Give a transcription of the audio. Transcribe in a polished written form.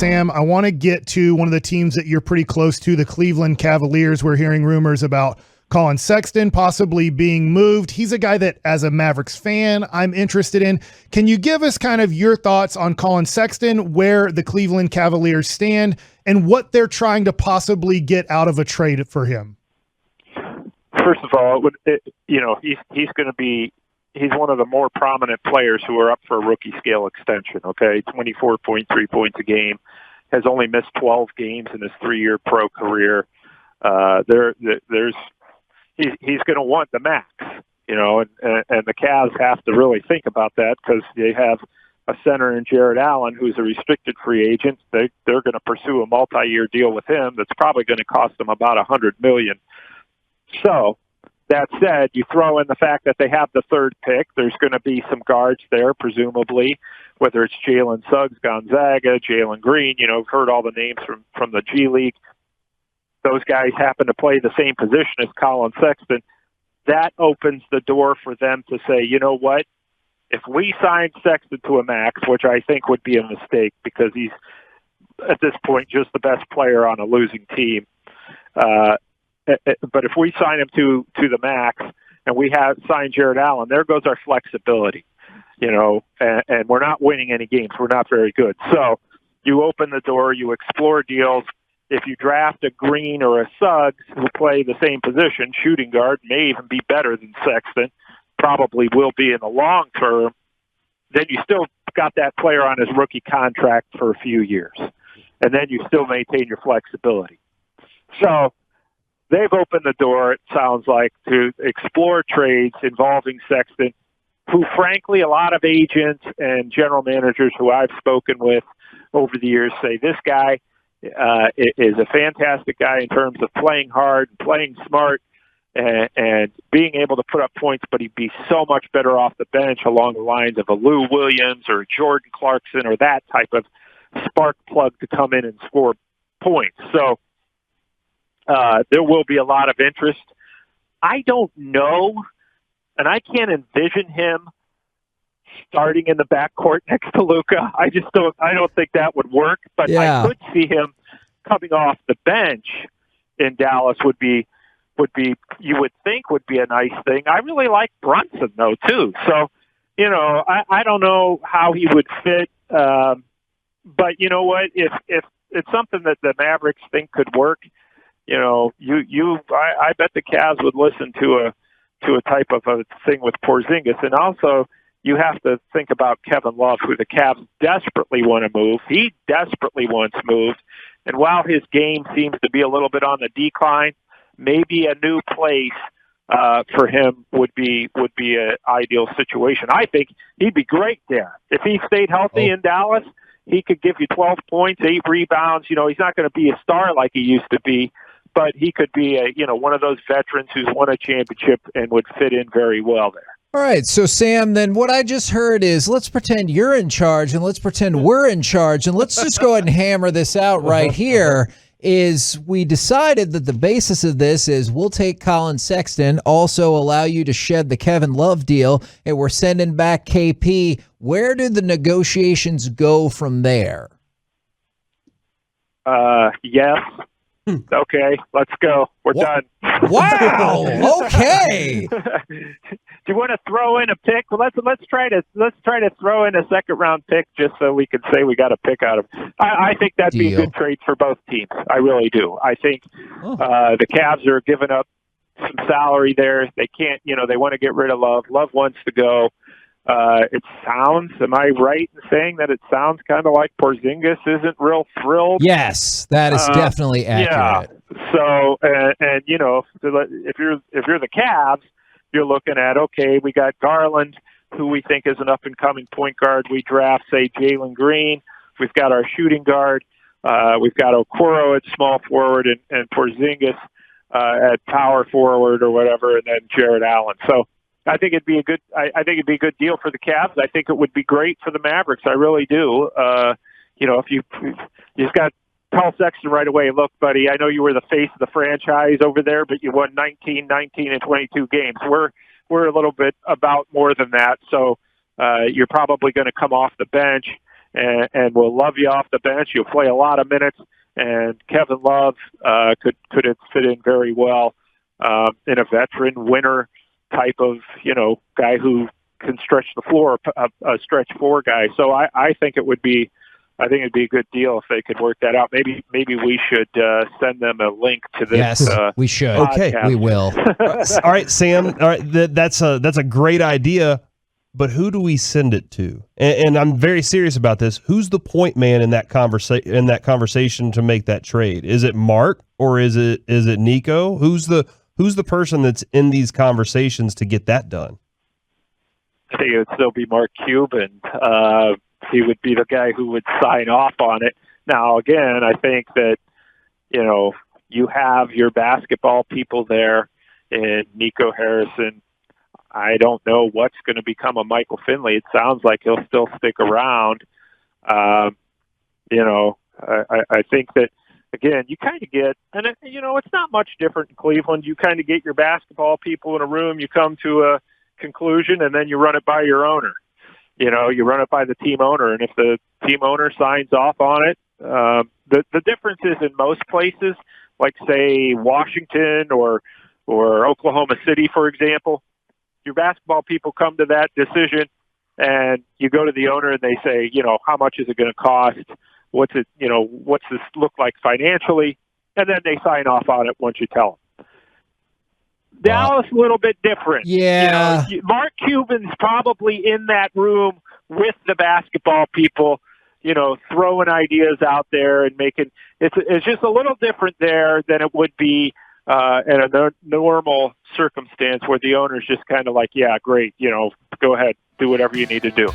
Sam, I want to get to one of the teams that you're pretty close to, the Cleveland Cavaliers. We're hearing rumors about Collin Sexton possibly being moved. He's a guy that, as a Mavericks fan, I'm interested in. Can you give us kind of your thoughts on Collin Sexton, where the Cleveland Cavaliers stand, and what they're trying to possibly get out of a trade for him? First of all, he's going to be. He's one of the more prominent players who are up for a rookie scale extension. Okay, 24.3 points a game, has only missed 12 games in his 3-year pro career. He's going to want the max, and the Cavs have to really think about that because they have a center in Jared Allen who's a restricted free agent. They're going to pursue a multi-year deal with him that's probably going to cost them about $100 million. So that said, you throw in the fact that they have the third pick. There's going to be some guards there, presumably, whether it's Jalen Suggs, Gonzaga, Jalen Green. We've heard all the names from the G League. Those guys happen to play the same position as Collin Sexton. That opens the door for them to say, you know what? If we sign Sexton to a max, which I think would be a mistake because he's, at this point, just the best player on a losing team. But if we sign him to the max and we have signed Jared Allen, there goes our flexibility, and we're not winning any games. We're not very good. So you open the door, you explore deals. If you draft a Green or a Suggs who play the same position, shooting guard, may even be better than Sexton, probably will be in the long term, then you still got that player on his rookie contract for a few years. And then you still maintain your flexibility. So they've opened the door, it sounds like, to explore trades involving Sexton, who, frankly, a lot of agents and general managers who I've spoken with over the years say this guy is a fantastic guy in terms of playing hard, playing smart, and being able to put up points, but he'd be so much better off the bench along the lines of a Lou Williams or Jordan Clarkson or that type of spark plug to come in and score points. So there will be a lot of interest. I don't know, and I can't envision him starting in the backcourt next to Luka. I don't think that would work, but I could see him coming off the bench in Dallas would be you would think would be a nice thing. I really like Brunson though too. So, I don't know how he would fit. But you know what? If it's something that the Mavericks think could work, I bet the Cavs would listen to a type of a thing with Porzingis. And also you have to think about Kevin Love, who the Cavs desperately want to move. He desperately wants moved. And while his game seems to be a little bit on the decline, maybe a new place for him would be an ideal situation. I think he'd be great there. If he stayed healthy in Dallas, he could give you 12 points, 8 rebounds. He's not going to be a star like he used to be, but he could be one of those veterans who's won a championship and would fit in very well there. All right, so Sam, then what I just heard is let's pretend you're in charge and let's pretend we're in charge, and let's just go ahead and hammer this out right here. Is we decided that the basis of this is we'll take Collin Sexton, also allow you to shed the Kevin Love deal, and we're sending back KP. Where do the negotiations go from there? Yes. Okay, let's go. We're done. Wow. Okay. Do you want to throw in a pick? Well, let's try to throw in a second round pick just so we can say we got a pick out of it. I think that'd be a good trade for both teams. I really do. I think the Cavs are giving up some salary there. They can't. They want to get rid of Love. Love wants to go. It sounds, am I right in saying that it sounds kind of like Porzingis isn't real thrilled? Yes, that is definitely accurate. Yeah. So, and if you're the Cavs, you're looking at, okay, we got Garland, who we think is an up-and-coming point guard. We draft, say, Jalen Green. We've got our shooting guard. We've got Okoro at small forward and Porzingis at power forward or whatever, and then Jared Allen. So I think it'd be a good deal for the Cavs. I think it would be great for the Mavericks. I really do. If you just got tell Sexton right away, look, buddy, I know you were the face of the franchise over there, but you won 19, and 22 games. We're a little bit about more than that. So you're probably going to come off the bench. and will love you off the bench. You'll play a lot of minutes, and Kevin Love could fit in very well in a veteran winner type of guy who can stretch the floor, a stretch four guy. So I think it'd be a good deal if they could work that out. Maybe we should send them a link to this. Yes, we should. Okay, we will. All right, Sam. All right, that's a great idea. But who do we send it to? And I'm very serious about this. Who's the point man in that conversation to make that trade? Is it Mark or is it Nico? Who's the person that's in these conversations to get that done? I think it would still be Mark Cuban. He would be the guy who would sign off on it. Now, again, I think that you have your basketball people there, and Nico Harrison. I don't know what's going to become of Michael Finley. It sounds like he'll still stick around. I think that, again, you kind of get, and it's not much different in Cleveland. You kind of get your basketball people in a room, you come to a conclusion, and then you run it by your owner. You run it by the team owner, and if the team owner signs off on it, the difference is in most places, like, say, Washington or Oklahoma City, for example, your basketball people come to that decision, and you go to the owner and they say, how much is it going to cost? What's this look like financially? And then they sign off on it once you tell them. Dallas, a little bit different. Yeah. Mark Cuban's probably in that room with the basketball people, throwing ideas out there and making it's just a little different there than it would be in a normal circumstance where the owner's just kind of like, yeah, great, go ahead, do whatever you need to do.